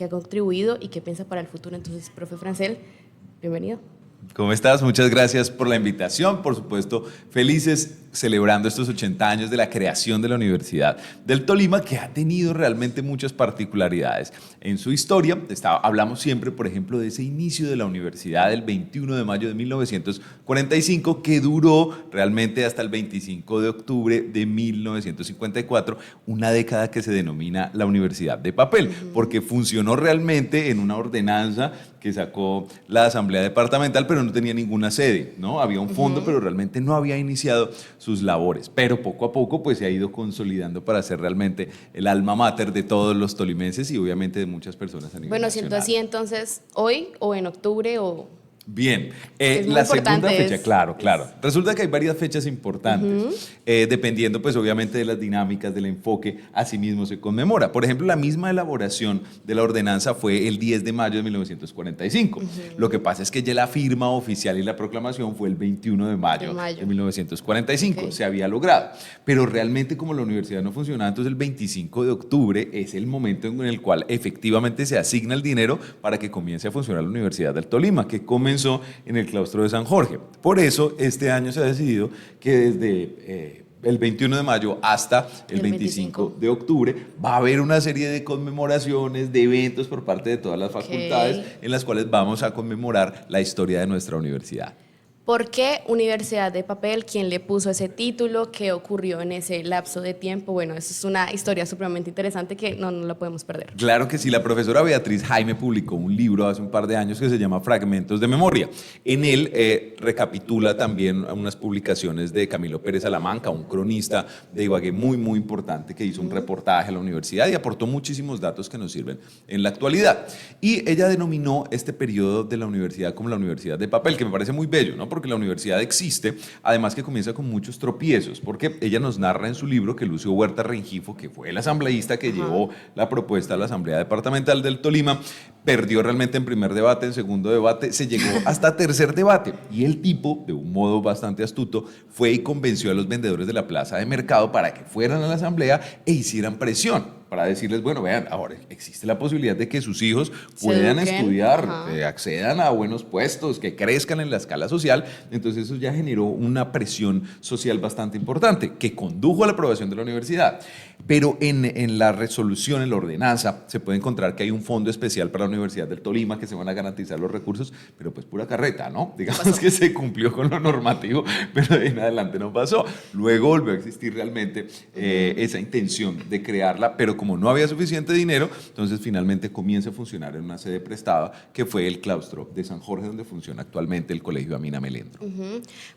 ha contribuido y qué piensa para el futuro. Entonces, profe Francel, bienvenido. ¿Cómo estás? Muchas gracias por la invitación. Por supuesto, felices celebrando estos 80 años de la creación de la Universidad del Tolima, que ha tenido realmente muchas particularidades en su historia. Hablamos siempre, por ejemplo, de ese inicio de la universidad el 21 de mayo de 1945, que duró realmente hasta el 25 de octubre de 1954, una década que se denomina la Universidad de Papel, porque funcionó realmente en una ordenanza que sacó la Asamblea Departamental, pero no tenía ninguna sede, ¿no? Había un fondo, pero realmente no había iniciado sus labores. Pero poco a poco pues se ha ido consolidando para ser realmente el alma mater de todos los tolimenses y obviamente de muchas personas a nivel Bueno, nacional. siendo así, entonces, hoy o en octubre o... Bien, Es muy la segunda importante, fecha, claro. Resulta que hay varias fechas importantes, dependiendo pues obviamente de las dinámicas, del enfoque, asimismo se conmemora. Por ejemplo, la misma elaboración de la ordenanza fue el 10 de mayo de 1945. Lo que pasa es que ya la firma oficial y la proclamación fue el 21 de mayo de 1945. Okay. Se había logrado. Pero realmente como la universidad no funcionaba, entonces el 25 de octubre es el momento en el cual efectivamente se asigna el dinero para que comience a funcionar la Universidad del Tolima, que comenzó en el claustro de San Jorge. Por eso este año se ha decidido que desde el 21 de mayo hasta el 25 de octubre va a haber una serie de conmemoraciones, de eventos por parte de todas las facultades en las cuales vamos a conmemorar la historia de nuestra universidad. ¿Por qué Universidad de Papel? ¿Quién le puso ese título? ¿Qué ocurrió en ese lapso de tiempo? Bueno, eso es una historia supremamente interesante que no la podemos perder. Claro que sí, la profesora Beatriz Jaime publicó un libro hace un par de años que se llama Fragmentos de Memoria. En él recapitula también unas publicaciones de Camilo Pérez Salamanca, un cronista de Ibagué muy importante que hizo un reportaje a la universidad y aportó muchísimos datos que nos sirven en la actualidad. Y ella denominó este periodo de la universidad como la Universidad de Papel, que me parece muy bello, ¿no? Porque la universidad existe, además que comienza con muchos tropiezos, porque ella nos narra en su libro que Lucio Huerta Rengifo, que fue el asambleísta que llevó la propuesta a la Asamblea Departamental del Tolima, perdió realmente en primer debate, en segundo debate, se llegó hasta tercer debate, y el tipo, de un modo bastante astuto, fue y convenció a los vendedores de la plaza de mercado para que fueran a la asamblea e hicieran presión, para decirles, bueno, vean, ahora existe la posibilidad de que sus hijos puedan estudiar, accedan a buenos puestos, que crezcan en la escala social. Entonces eso ya generó una presión social bastante importante que condujo a la aprobación de la universidad. Pero en la resolución, en la ordenanza, se puede encontrar que hay un fondo especial para la Universidad del Tolima, que se van a garantizar los recursos, pero pues pura carreta, ¿no? Digamos que se cumplió con lo normativo, pero de ahí en adelante no pasó. Luego volvió a existir realmente esa intención de crearla, pero como no había suficiente dinero, entonces finalmente comienza a funcionar en una sede prestada, que fue el claustro de San Jorge, donde funciona actualmente el Colegio Amina Melendro.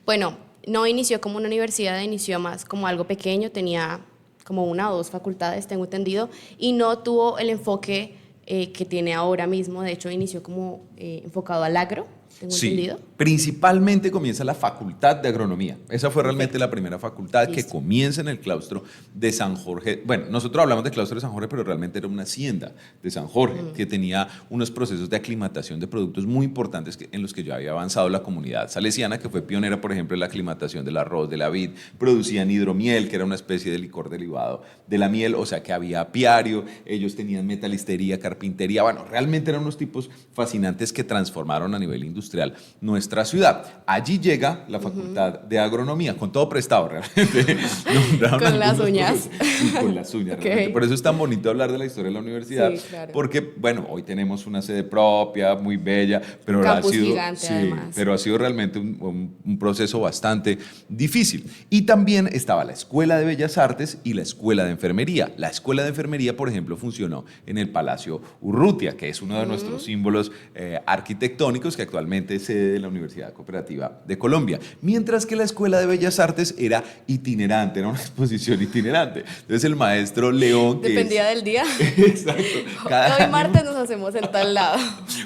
Bueno, no inició como una universidad, inició más como algo pequeño, tenía como una o dos facultades, tengo entendido, y no tuvo el enfoque que tiene ahora mismo. De hecho, inició como enfocado al agro, tengo entendido. Principalmente comienza la Facultad de Agronomía. Esa fue realmente la primera facultad que comienza en el claustro de San Jorge. Bueno, nosotros hablamos de claustro de San Jorge, pero realmente era una hacienda de San Jorge que tenía unos procesos de aclimatación de productos muy importantes en los que ya había avanzado la comunidad salesiana, que fue pionera, por ejemplo, en la aclimatación del arroz, de la vid. Producían hidromiel, que era una especie de licor derivado de la miel, o sea que había apiario, ellos tenían metalistería, carpintería. Bueno, realmente eran unos tipos fascinantes que transformaron a nivel industrial nuestra ciudad. Allí llega la Facultad de Agronomía, con todo prestado realmente. Con las uñas. Sí, con las uñas, realmente. Por eso es tan bonito hablar de la historia de la universidad, porque, bueno, hoy tenemos una sede propia, muy bella, pero un campus gigante, además. Pero ha sido realmente un proceso bastante difícil. Y también estaba la Escuela de Bellas Artes y la Escuela de Enfermería. La Escuela de Enfermería, por ejemplo, funcionó en el Palacio Urrutia, que es uno de nuestros símbolos arquitectónicos, que actualmente es sede de la Universidad Cooperativa de Colombia, mientras que la Escuela de Bellas Artes era itinerante, era una exposición itinerante. Entonces el maestro León... Dependía del día. Exacto. Hoy martes nos hacemos en tal lado.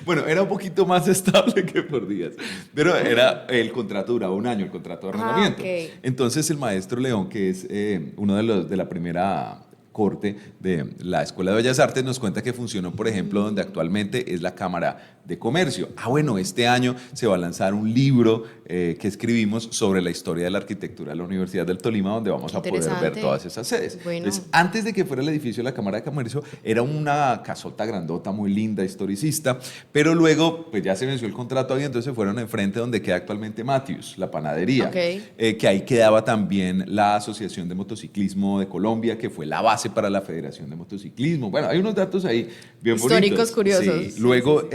Bueno, era un poquito más estable que por días, pero era el contrato duraba un año, el contrato de arrendamiento. Entonces el maestro León, que es uno de la primera corte de la Escuela de Bellas Artes, nos cuenta que funcionó, por ejemplo, donde actualmente es la Cámara de Comercio. Bueno, este año se va a lanzar un libro que escribimos sobre la historia de la arquitectura de la Universidad del Tolima, donde vamos a poder ver todas esas sedes. Bueno. Entonces, antes de que fuera el edificio de la Cámara de Comercio, era una casota grandota, muy linda, historicista, pero luego pues ya se venció el contrato ahí, entonces se fueron enfrente donde queda actualmente Matthews, la panadería, que ahí quedaba también la Asociación de Motociclismo de Colombia, que fue la base para la Federación de Motociclismo. Bueno, hay unos datos ahí bien históricos, bonitos. curiosos. Sí. Luego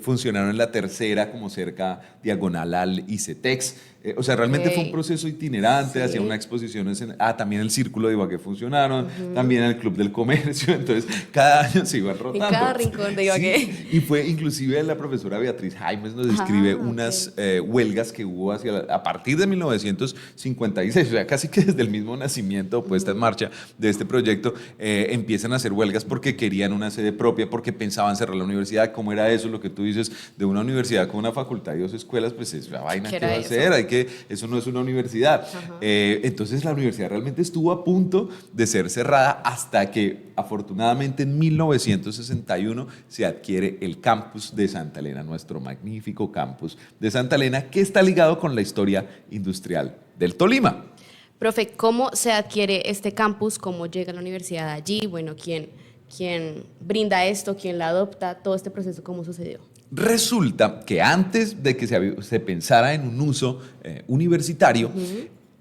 funcionaron en la tercera, como cerca diagonal al ICETEX. O sea, realmente fue un proceso itinerante, hacía unas exposiciones, también el Círculo de Ibagué funcionaron, también el Club del Comercio, entonces cada año se iban rotando. En cada rincón de Ibagué. Sí, y fue inclusive la profesora Beatriz Jaimes nos describe unas huelgas que hubo a partir de 1956, o sea, casi que desde el mismo nacimiento, puesta en marcha de este proyecto, empiezan a hacer huelgas porque querían una sede propia, porque pensaban cerrar la universidad. ¿Cómo era eso? Lo que tú dices de una universidad con una facultad y 2 escuelas, pues es la vaina que va a hacer, eso no es una universidad. Entonces la universidad realmente estuvo a punto de ser cerrada hasta que afortunadamente en 1961 se adquiere el campus de Santa Elena, nuestro magnífico campus de Santa Elena, que está ligado con la historia industrial del Tolima. Profe, ¿cómo se adquiere este campus? ¿Cómo llega la universidad allí? Bueno, ¿quién brinda esto? ¿Quién la adopta? Todo este proceso, ¿cómo sucedió? Resulta que antes de que se pensara en un uso universitario,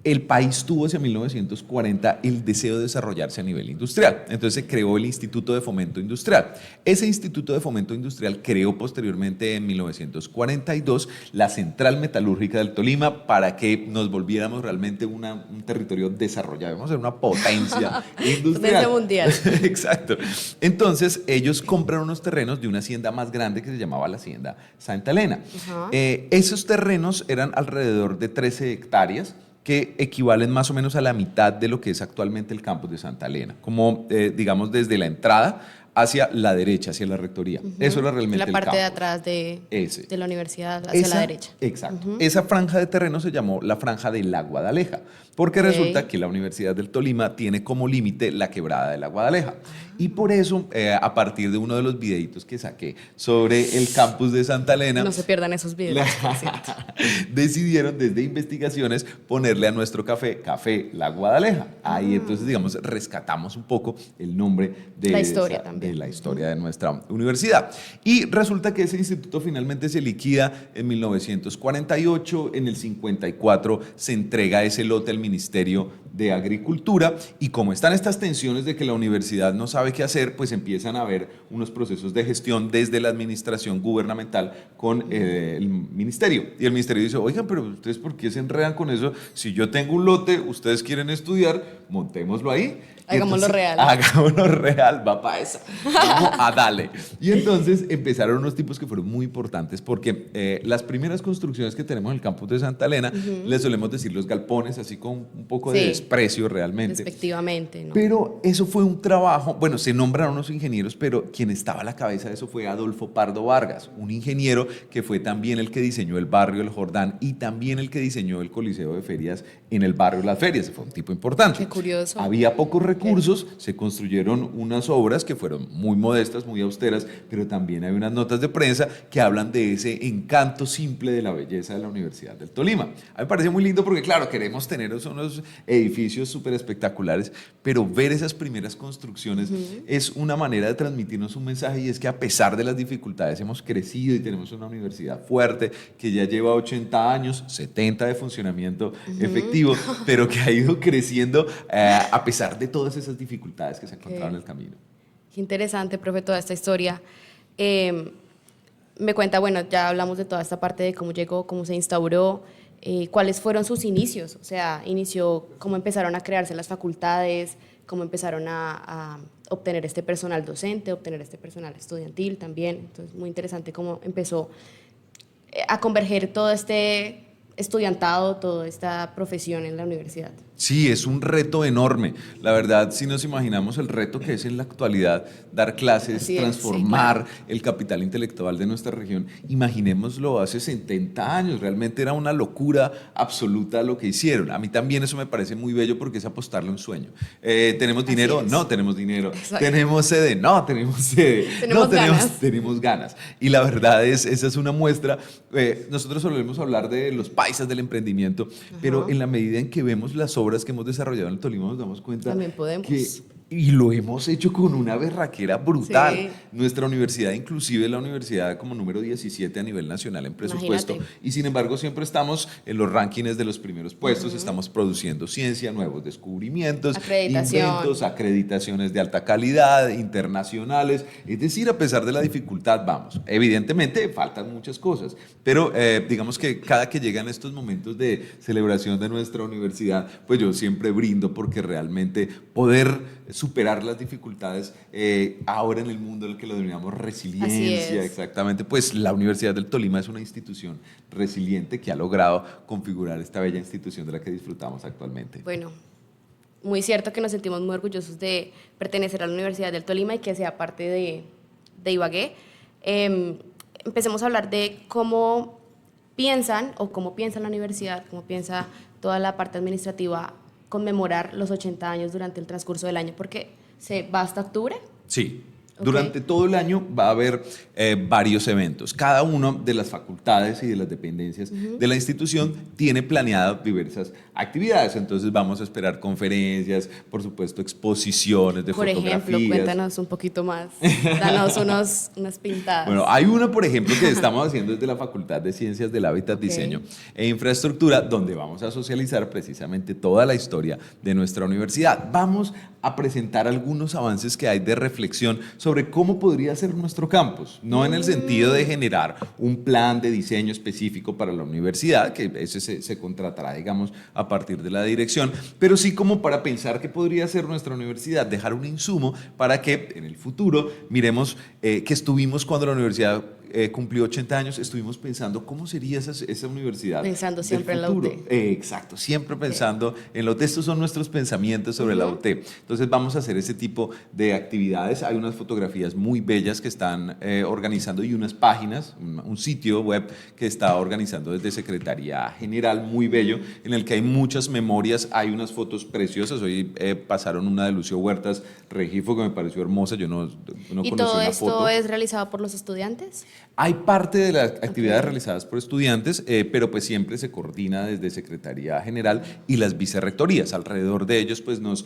el país tuvo hacia 1940 el deseo de desarrollarse a nivel industrial. Entonces se creó el Instituto de Fomento Industrial. Ese Instituto de Fomento Industrial creó posteriormente en 1942 la Central Metalúrgica del Tolima para que nos volviéramos realmente un territorio desarrollado. Vamos a ser una potencia industrial. Potencia mundial. Exacto. Entonces ellos compran unos terrenos de una hacienda más grande que se llamaba la Hacienda Santa Elena. Esos terrenos eran alrededor de 13 hectáreas que equivalen más o menos a la mitad de lo que es actualmente el campus de Santa Elena, como digamos desde la entrada hacia la derecha, hacia la rectoría. Eso era realmente la parte de campus. Atrás de la universidad, hacia la derecha. Exacto. Esa franja de terreno se llamó la franja de la Guadaleja, porque resulta que la Universidad del Tolima tiene como límite la quebrada de la Guadaleja. Y por eso, a partir de uno de los videitos que saqué sobre el campus de Santa Elena, no se pierdan esos videos, por cierto, decidieron desde investigaciones ponerle a nuestro café La Guadaleja. Ahí entonces, digamos, rescatamos un poco el nombre de la historia de nuestra universidad. Y resulta que ese instituto finalmente se liquida en 1948, en el 54 se entrega ese lote al Ministerio de Agricultura, y como están estas tensiones de que la universidad no sabe qué hacer, pues empiezan a haber unos procesos de gestión desde la administración gubernamental con el ministerio. Y el ministerio dice, oigan, pero ustedes ¿por qué se enredan con eso? Si yo tengo un lote, ustedes quieren estudiar, montémoslo ahí. Hagámoslo real. Hagámoslo real, va para esa. Vamos a darle. Y entonces empezaron unos tipos que fueron muy importantes porque las primeras construcciones que tenemos en el campus de Santa Elena, les solemos decir los galpones, así con un poco de desprecio realmente. Respectivamente, ¿no? Pero eso fue un trabajo, bueno, se nombraron unos ingenieros, pero quien estaba a la cabeza de eso fue Adolfo Pardo Vargas, un ingeniero que fue también el que diseñó el barrio El Jordán y también el que diseñó el Coliseo de Ferias en el barrio Las Ferias. Fue un tipo importante. Qué curioso. Había pocos recursos, se construyeron unas obras que fueron muy modestas, muy austeras, pero también hay unas notas de prensa que hablan de ese encanto simple de la belleza de la Universidad del Tolima. A mí me parece muy lindo porque, claro, queremos tener unos edificios súper espectaculares, pero ver esas primeras construcciones es una manera de transmitirnos un mensaje, y es que a pesar de las dificultades hemos crecido y tenemos una universidad fuerte que ya lleva 80 años, 70 de funcionamiento efectivo, pero que ha ido creciendo a pesar de todas esas dificultades que se encontraron en el camino. Qué interesante, profe, toda esta historia. Me cuenta, bueno, ya hablamos de toda esta parte de cómo llegó, cómo se instauró, cuáles fueron sus inicios, o sea, cómo empezaron a crearse las facultades, cómo empezaron a obtener este personal docente, obtener este personal estudiantil también. Entonces, muy interesante cómo empezó a converger todo este estudiantado, toda esta profesión en la universidad. Sí, es un reto enorme. La verdad, si nos imaginamos el reto que es en la actualidad dar clases, Así es, sí, transformar claro. el capital intelectual de nuestra región, imaginémoslo hace 70 años. Realmente era una locura absoluta lo que hicieron. A mí también eso me parece muy bello porque es apostarle a un sueño. ¿Tenemos Así dinero? es. No tenemos dinero. Exacto. ¿Tenemos sede? No, tenemos sede. No, Tenemos ganas. tenemos ganas. Y la verdad es, esa es una muestra. Nosotros solemos hablar de los paisas del emprendimiento, pero Ajá. en la medida en que vemos las obras que hemos desarrollado en el Tolima, nos damos cuenta También que, podemos. y lo hemos hecho con una berraquera brutal. Sí. Nuestra universidad, inclusive la universidad como número 17 a nivel nacional en presupuesto, Imagínate. y sin embargo siempre estamos en los rankings de los primeros puestos, estamos produciendo ciencia, nuevos descubrimientos, Acreditación. inventos, acreditaciones de alta calidad, internacionales, es decir, a pesar de la dificultad, vamos. Evidentemente faltan muchas cosas, pero digamos que cada que llegan estos momentos de celebración de nuestra universidad, pues yo siempre brindo porque realmente poder superar las dificultades ahora en el mundo en el que lo denominamos Así resiliencia, es. exactamente, pues la Universidad del Tolima es una institución resiliente que ha logrado configurar esta bella institución de la que disfrutamos actualmente. Bueno, muy cierto que nos sentimos muy orgullosos de pertenecer a la Universidad del Tolima y que sea parte de Ibagué. Empecemos a hablar de cómo piensan o cómo piensa la universidad, cómo piensa toda la parte administrativa conmemorar los 80 años durante el transcurso del año, porque se va hasta octubre. Sí. Ok. Durante todo el año va a haber varios eventos. Cada una de las facultades y de las dependencias de la institución tiene planeadas diversas actividades. Entonces vamos a esperar conferencias, por supuesto exposiciones de Por fotografías. ejemplo, cuéntanos un poquito más, danos unas pintadas. Bueno, hay una, por ejemplo, que estamos haciendo desde la Facultad de Ciencias del Hábitat, Ok. Diseño e Infraestructura, donde vamos a socializar precisamente toda la historia de nuestra universidad. Vamos a presentar algunos avances que hay de reflexión sobre cómo podría ser nuestro campus, no en el sentido de generar un plan de diseño específico para la universidad, que ese se contratará, digamos, a partir de la dirección, pero sí como para pensar qué podría ser nuestra universidad, dejar un insumo para que en el futuro miremos que estuvimos cuando la universidad cumplió 80 años, estuvimos pensando cómo sería esa universidad. Pensando del siempre en la futuro. UT. Exacto, siempre pensando en la UT. Estos son nuestros pensamientos sobre la UT. Entonces vamos a hacer ese tipo de actividades. Hay unas fotografías muy bellas que están organizando y unas páginas, un sitio web que está organizando desde Secretaría General, muy bello, en el que hay muchas memorias, hay unas fotos preciosas. Hoy pasaron una de Lucio Huertas Regifo que me pareció hermosa, yo no ¿Y conocí todo una esto foto. es realizado por los estudiantes? Hay parte de las actividades realizadas por estudiantes, pero pues siempre se coordina desde Secretaría General y las vicerrectorías. Alrededor de ellos pues nos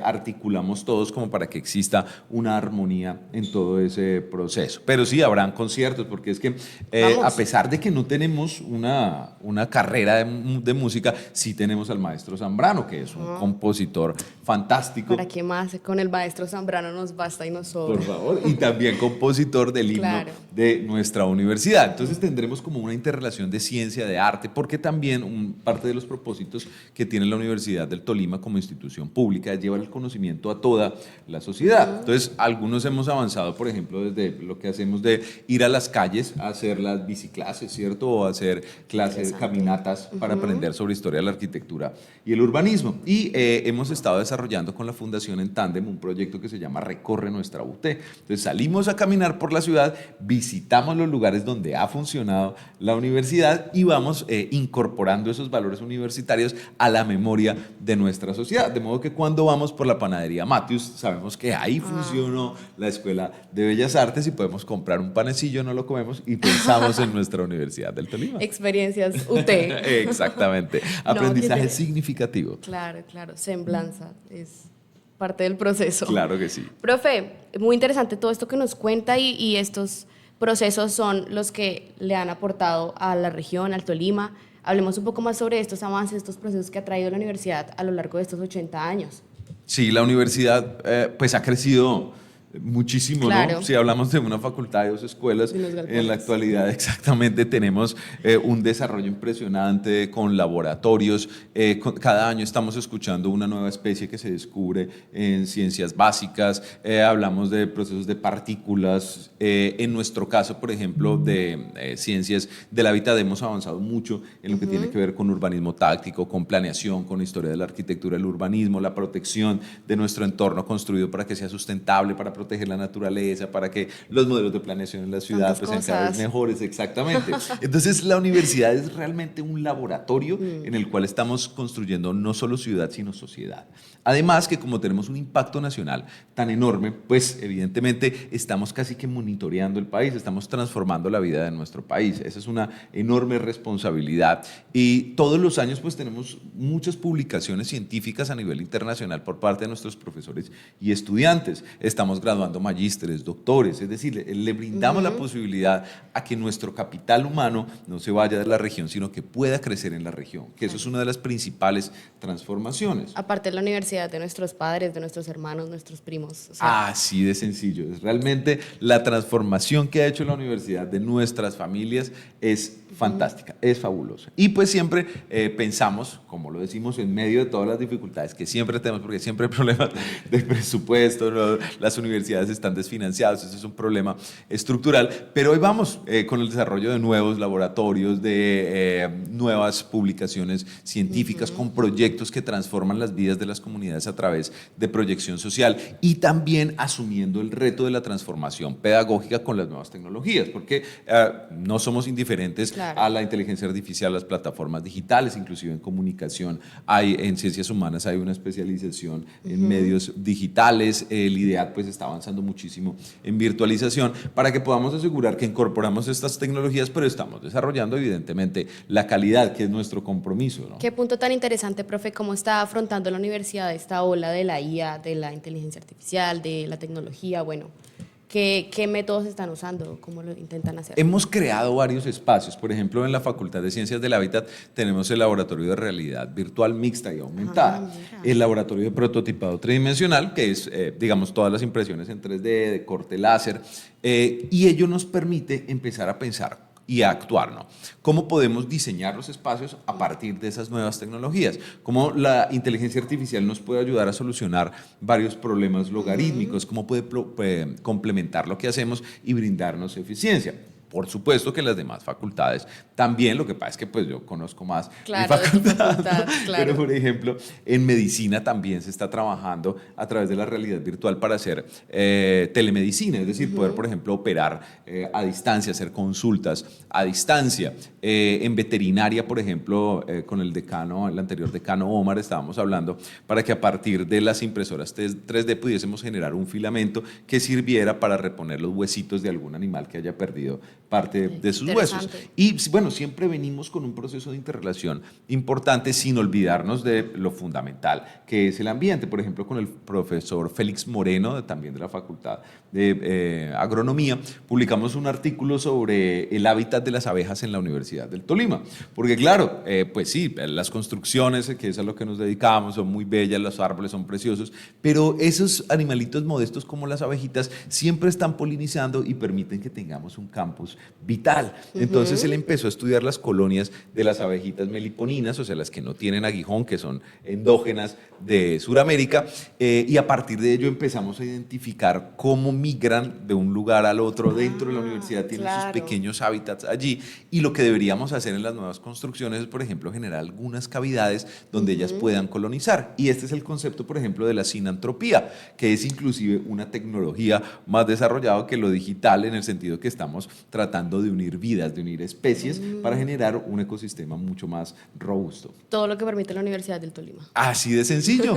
articulamos todos como para que exista una armonía en todo ese proceso. Pero sí habrán conciertos, porque es que Vamos. a pesar de que no tenemos una carrera de música, sí tenemos al maestro Zambrano, que es un compositor fantástico. ¿Para qué más? Con el maestro Zambrano nos basta y nos sobra. Por favor, y también compositor del himno Claro. de nuestra universidad. Entonces tendremos como una interrelación de ciencia, de arte, porque también parte de los propósitos que tiene la Universidad del Tolima como institución pública es llevar el conocimiento a toda la sociedad. Entonces, algunos hemos avanzado, por ejemplo, desde lo que hacemos de ir a las calles a hacer las biciclases, ¿cierto? O hacer clases, caminatas para aprender sobre historia de la arquitectura y el urbanismo. Y hemos estado desarrollando con la Fundación en Tándem un proyecto que se llama Recorre Nuestra UT. Entonces, salimos a caminar por la ciudad, visitamos los lugares donde ha funcionado la universidad y vamos incorporando esos valores universitarios a la memoria de nuestra sociedad. De modo que cuando vamos por la panadería Matius, sabemos que ahí funcionó la Escuela de Bellas Artes y podemos comprar un panecillo, no lo comemos y pensamos en nuestra Universidad del Tolima. Experiencias UT. Exactamente. No, Aprendizaje que significativo. Claro, claro. Semblanza es parte del proceso. Claro que sí. Profe, muy interesante todo esto que nos cuenta y estos procesos son los que le han aportado a la región, al Tolima. Hablemos un poco más sobre estos avances, estos procesos que ha traído la universidad a lo largo de estos 80 años. Sí, la universidad pues ha crecido Muchísimo, Claro. ¿no? Si hablamos de una facultad de 2 escuelas, De unos en la galpones. actualidad exactamente tenemos un desarrollo impresionante con laboratorios. Cada año estamos escuchando una nueva especie que se descubre en ciencias básicas. Hablamos de procesos de partículas. En nuestro caso, por ejemplo, de ciencias del hábitat, hemos avanzado mucho en lo que tiene que ver con urbanismo táctico, con planeación, con historia de la arquitectura, el urbanismo, la protección de nuestro entorno construido para que sea sustentable, para proteger la naturaleza, para que los modelos de planeación en la ciudad Tantas pues, sean cada vez cosas. mejores, exactamente. Entonces, la universidad es realmente un laboratorio en el cual estamos construyendo no solo ciudad, sino sociedad. Además que como tenemos un impacto nacional tan enorme, pues evidentemente estamos casi que monitoreando el país, estamos transformando la vida de nuestro país. Esa es una enorme responsabilidad y todos los años pues tenemos muchas publicaciones científicas a nivel internacional por parte de nuestros profesores y estudiantes. Estamos graduando magísteres, doctores, es decir, le brindamos la posibilidad a que nuestro capital humano no se vaya de la región, sino que pueda crecer en la región, que eso es una de las principales transformaciones. Aparte de la universidad de nuestros padres, de nuestros hermanos, nuestros primos. O sea, Así de sencillo. Es realmente la transformación que ha hecho la universidad de nuestras familias es fantástica, es fabulosa. Y pues siempre pensamos, como lo decimos, en medio de todas las dificultades que siempre tenemos, porque siempre hay problemas de presupuesto, ¿no? Las universidades están desfinanciadas, eso es un problema estructural, pero hoy vamos con el desarrollo de nuevos laboratorios, de nuevas publicaciones científicas, con proyectos que transforman las vidas de las comunidades a través de proyección social y también asumiendo el reto de la transformación pedagógica con las nuevas tecnologías, porque no somos indiferentes claro. a la inteligencia artificial, las plataformas digitales, inclusive en comunicación, en ciencias humanas hay una especialización en medios digitales, el IDEAT pues está avanzando muchísimo en virtualización para que podamos asegurar que incorporamos estas tecnologías, pero estamos desarrollando evidentemente la calidad, que es nuestro compromiso, ¿no? Qué punto tan interesante, profe, cómo está afrontando la universidad esta ola de la IA, de la inteligencia artificial, de la tecnología. Bueno, ¿qué métodos están usando? ¿Cómo lo intentan hacer? Hemos creado varios espacios, por ejemplo, en la Facultad de Ciencias del Hábitat tenemos el Laboratorio de Realidad Virtual Mixta y Aumentada, Mira. el Laboratorio de Prototipado Tridimensional, que es, digamos, todas las impresiones en 3D, de corte láser, y ello nos permite empezar a pensar y a actuar, ¿no? ¿Cómo podemos diseñar los espacios a partir de esas nuevas tecnologías? ¿Cómo la inteligencia artificial nos puede ayudar a solucionar varios problemas logarítmicos? ¿Cómo puede complementar lo que hacemos y brindarnos eficiencia? Por supuesto que las demás facultades también, lo que pasa es que pues yo conozco más Claro, mi de tu facultad, facultad, ¿no? claro. Pero por ejemplo, en medicina también se está trabajando a través de la realidad virtual para hacer telemedicina, es decir, poder, por ejemplo, operar a distancia, hacer consultas a distancia. En veterinaria, por ejemplo, con el decano, el anterior decano Omar, estábamos hablando para que a partir de las impresoras 3D pudiésemos generar un filamento que sirviera para reponer los huesitos de algún animal que haya perdido parte de sus huesos. Interesante. Y bueno, siempre venimos con un proceso de interrelación importante sin olvidarnos de lo fundamental que es el ambiente. Por ejemplo, con el profesor Félix Moreno, también de la Facultad de Agronomía, publicamos un artículo sobre el hábitat de las abejas en la Universidad del Tolima. Porque claro, pues sí, las construcciones, que es a lo que nos dedicamos, son muy bellas, los árboles son preciosos, pero esos animalitos modestos como las abejitas siempre están polinizando y permiten que tengamos un campus vital. Entonces él empezó a estudiar las colonias de las abejitas meliponinas, o sea, las que no tienen aguijón, que son endógenas de Sudamérica, y a partir de ello empezamos a identificar cómo migran de un lugar al otro dentro de la universidad, tienen sus claro. pequeños hábitats allí, y lo que deberíamos hacer en las nuevas construcciones es, por ejemplo, generar algunas cavidades donde ellas puedan colonizar. Y este es el concepto, por ejemplo, de la sinantropía, que es inclusive una tecnología más desarrollada que lo digital, en el sentido que estamos tratando de unir vidas, de unir especies para generar un ecosistema mucho más robusto. Todo lo que permite la Universidad del Tolima. Así de sencillo.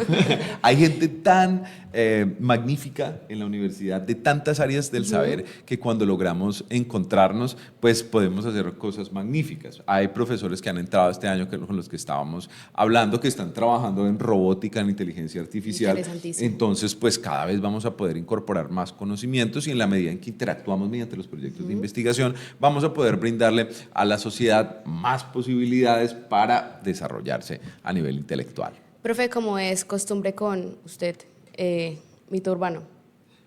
Hay gente tan magnífica en la universidad de tantas áreas del saber que cuando logramos encontrarnos, pues podemos hacer cosas magníficas. Hay profesores que han entrado este año con los que estábamos hablando, que están trabajando en robótica, en inteligencia artificial. Interesantísimo. Entonces, pues cada vez vamos a poder incorporar más conocimientos y en la medida en que interactuamos mediante los proyectos de investigación, vamos a poder brindarle a la sociedad más posibilidades para desarrollarse a nivel intelectual. Profe, como es costumbre con usted, mito urbano.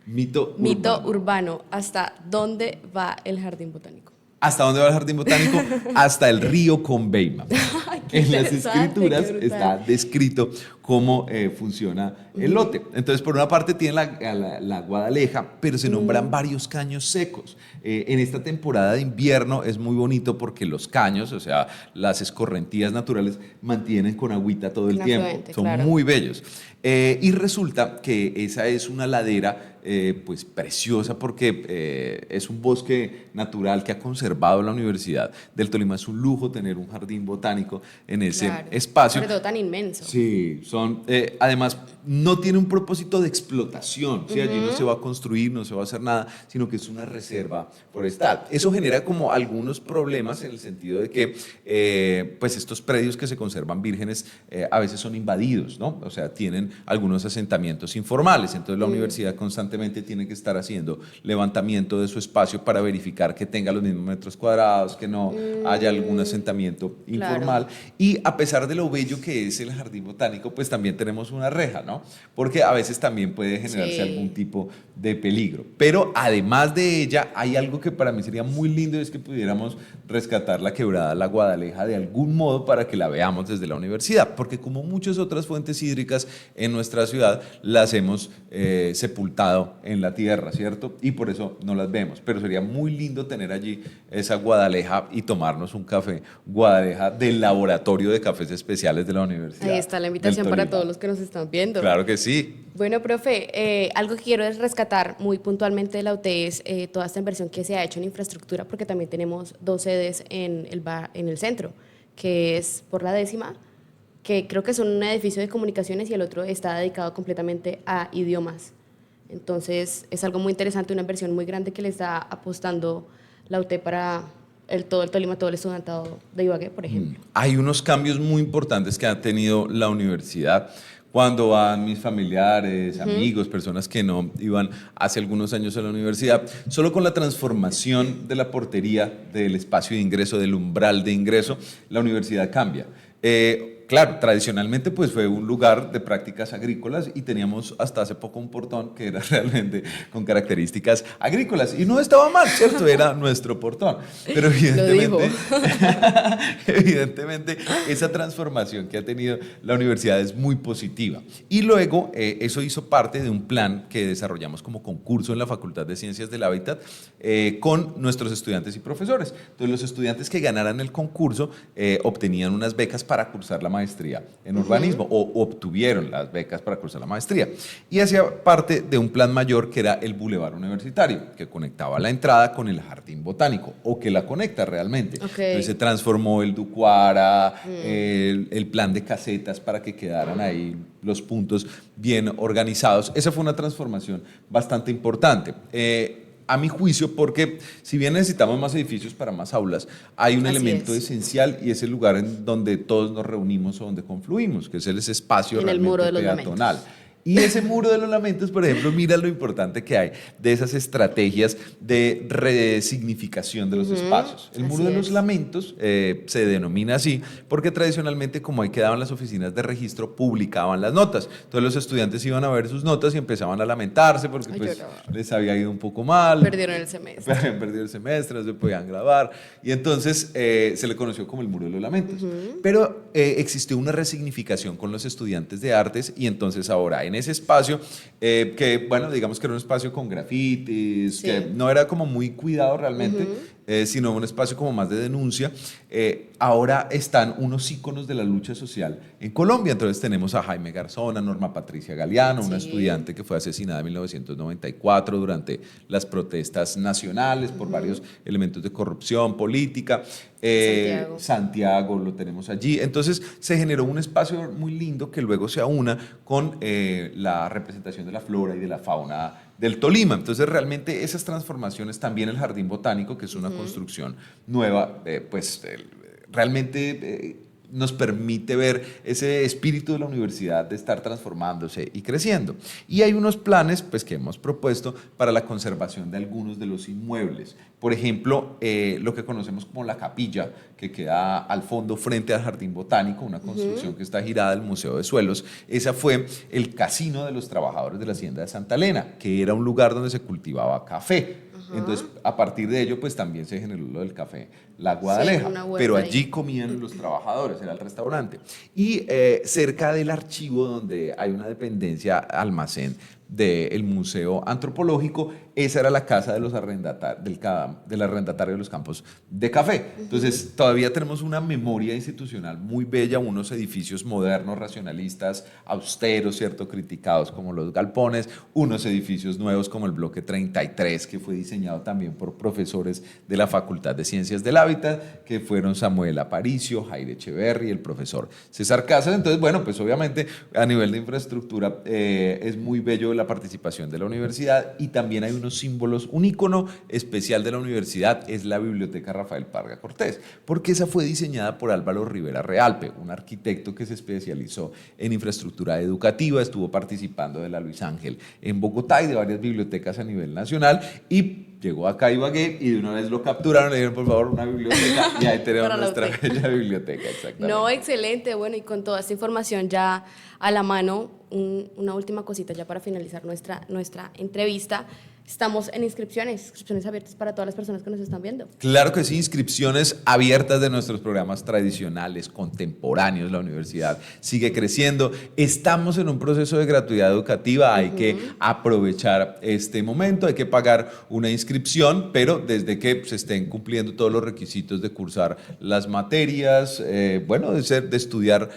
Mito urbano. ¿Hasta dónde va el jardín botánico? ¿Hasta dónde va el jardín botánico? Hasta el río Conveima. En las escrituras está descrito cómo funciona el lote. Entonces, por una parte tiene la Guadaleja, pero se nombran varios caños secos. En esta temporada de invierno es muy bonito porque los caños, o sea, las escorrentías naturales, mantienen con agüita todo el tiempo. Son muy bellos. Y resulta que esa es una ladera pues preciosa porque es un bosque natural que ha conservado la Universidad del Tolima. Es un lujo tener un jardín botánico en ese espacio. Sobre todo tan inmenso. Sí, además no tiene un propósito de explotación, ¿sí? Allí no se va a construir, no se va a hacer nada, sino que es una reserva forestal. Eso genera como algunos problemas en el sentido de que pues estos predios que se conservan vírgenes a veces son invadidos, ¿no? O sea, tienen algunos asentamientos informales, entonces la universidad constantemente tiene que estar haciendo levantamiento de su espacio para verificar que tenga los mismos metros cuadrados, que no haya algún asentamiento informal. Y a pesar de lo bello que es el jardín botánico, pues también tenemos una reja, ¿no? Porque a veces también puede generarse algún tipo de peligro. Pero además de ella, hay algo que para mí sería muy lindo, y es que pudiéramos rescatar la quebrada La Guadaleja de algún modo para que la veamos desde la universidad, porque como muchas otras fuentes hídricas en nuestra ciudad, las hemos sepultado en la tierra, ¿cierto? Y por eso no las vemos. Pero sería muy lindo tener allí esa Guadaleja y tomarnos un café Guadaleja del laboratorio de cafés especiales de la universidad. Ahí está la invitación para todos los que nos están viendo. Claro que sí. Bueno, profe, algo que quiero es rescatar muy puntualmente de la UTE es toda esta inversión que se ha hecho en infraestructura, porque también tenemos 2 sedes en el centro, que es por la 10ª, que creo que son un edificio de comunicaciones, y el otro está dedicado completamente a idiomas. Entonces, es algo muy interesante, una inversión muy grande que le está apostando la UTE para todo el Tolima, todo el estudiantado de Ibagué, por ejemplo. Hay unos cambios muy importantes que ha tenido la universidad. Cuando van mis familiares, amigos, personas que no iban hace algunos años a la universidad, solo con la transformación de la portería, del espacio de ingreso, del umbral de ingreso, la universidad cambia. Claro, tradicionalmente pues fue un lugar de prácticas agrícolas y teníamos hasta hace poco un portón que era realmente con características agrícolas y no estaba mal, ¿cierto? Era nuestro portón, pero evidentemente esa transformación que ha tenido la universidad es muy positiva. Y luego eso hizo parte de un plan que desarrollamos como concurso en la Facultad de Ciencias del Hábitat con nuestros estudiantes y profesores. Entonces los estudiantes que ganaran el concurso obtenían unas becas para cursar la maestría en urbanismo o obtuvieron las becas para cursar la maestría y hacía parte de un plan mayor que era el Boulevard Universitario, que conectaba la entrada con el Jardín Botánico o que la conecta realmente. Entonces se transformó el Ducuara, el plan de casetas para que quedaran ahí los puntos bien organizados. Esa fue una transformación bastante importante. A mi juicio, porque si bien necesitamos más edificios para más aulas, hay un elemento esencial y es el lugar en donde todos nos reunimos o donde confluimos, que es ese espacio en realmente el muro de los peatonal. Y ese muro de los lamentos, por ejemplo, mira lo importante que hay de esas estrategias de resignificación de los espacios. El muro de los lamentos se denomina así porque tradicionalmente, como ahí quedaban las oficinas de registro, publicaban las notas. Entonces los estudiantes iban a ver sus notas y empezaban a lamentarse porque les había ido un poco mal. Perdieron el semestre. Habían perdido el semestre, no se podían grabar. Y entonces se le conoció como el muro de los lamentos. Pero existió una resignificación con los estudiantes de artes y entonces ahora en ese espacio, que bueno, digamos que era un espacio con grafitis, que no era como muy cuidado realmente, sino un espacio como más de denuncia, ahora están unos íconos de la lucha social en Colombia. Entonces tenemos a Jaime Garzón, a Norma Patricia Galeano, una estudiante que fue asesinada en 1994 durante las protestas nacionales por varios elementos de corrupción política. Santiago lo tenemos allí. Entonces se generó un espacio muy lindo que luego se aúna con la representación de la flora y de la fauna del Tolima. Entonces realmente esas transformaciones, también el Jardín Botánico, que es una construcción nueva, pues realmente nos permite ver ese espíritu de la universidad de estar transformándose y creciendo. Y hay unos planes pues, que hemos propuesto para la conservación de algunos de los inmuebles. Por ejemplo, lo que conocemos como la capilla, que queda al fondo frente al Jardín Botánico, una construcción que está girada al Museo de Suelos. Esa fue el casino de los trabajadores de la Hacienda de Santa Elena, que era un lugar donde se cultivaba café. Entonces, a partir de ello, pues también se generó lo del café La Guadaleja, sí, pero allí comían los trabajadores, era el restaurante. Y cerca del archivo, donde hay una dependencia almacén del Museo Antropológico, esa era la casa de los del arrendatario de los campos de café. Entonces, todavía tenemos una memoria institucional muy bella, unos edificios modernos, racionalistas, austeros, ¿cierto?, criticados como los galpones, unos edificios nuevos como el Bloque 33, que fue diseñado también por profesores de la Facultad de Ciencias del Hábitat, que fueron Samuel Aparicio, Jaire Echeverry, el profesor César Casas. Entonces, bueno, pues obviamente a nivel de infraestructura es muy bello la participación de la universidad, y también hay unos símbolos. Un ícono especial de la universidad es la Biblioteca Rafael Parga Cortés, porque esa fue diseñada por Álvaro Rivera Realpe, un arquitecto que se especializó en infraestructura educativa, estuvo participando de la Luis Ángel en Bogotá y de varias bibliotecas a nivel nacional, y llegó acá a Ibagué y de una vez lo capturaron, le dijeron por favor una biblioteca, y ahí tenemos nuestra bella biblioteca. Exactamente. No, excelente, bueno, y con toda esta información ya a la mano, una última cosita ya para finalizar nuestra entrevista. Estamos en inscripciones abiertas para todas las personas que nos están viendo. Claro que sí, inscripciones abiertas de nuestros programas tradicionales, contemporáneos. La universidad sigue creciendo. Estamos en un proceso de gratuidad educativa. Hay que aprovechar este momento, hay que pagar una inscripción, pero desde que se estén cumpliendo todos los requisitos de cursar las materias, de estudiar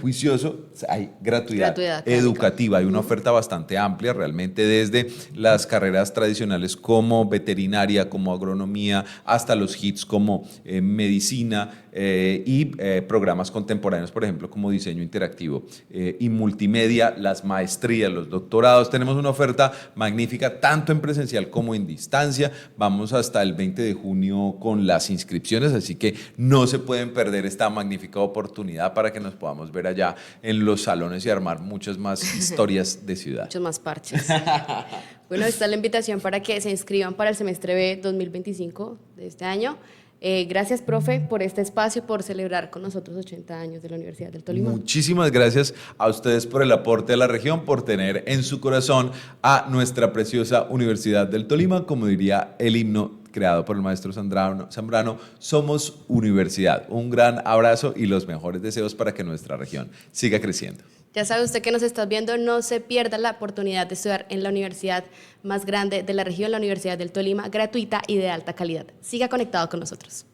juicioso, hay gratuidad educativa. Hay una oferta bastante amplia, realmente, desde las carreras tradicionales como veterinaria, como agronomía, hasta los hits como medicina y programas contemporáneos, por ejemplo, como diseño interactivo y multimedia, las maestrías, los doctorados. Tenemos una oferta magnífica, tanto en presencial como en distancia. Vamos hasta el 20 de junio con las inscripciones, así que no se pueden perder esta magnífica oportunidad para que nos podamos ver allá en los salones y armar muchas más historias de ciudad. Muchos más parches. Bueno, esta es la invitación para que se inscriban para el semestre B 2025 de este año. Gracias, profe, por este espacio, por celebrar con nosotros 80 años de la Universidad del Tolima. Muchísimas gracias a ustedes por el aporte a la región, por tener en su corazón a nuestra preciosa Universidad del Tolima. Como diría el himno creado por el maestro Zambrano, somos universidad. Un gran abrazo y los mejores deseos para que nuestra región siga creciendo. Ya sabe usted que nos está viendo, no se pierda la oportunidad de estudiar en la universidad más grande de la región, la Universidad del Tolima, gratuita y de alta calidad. Siga conectado con nosotros.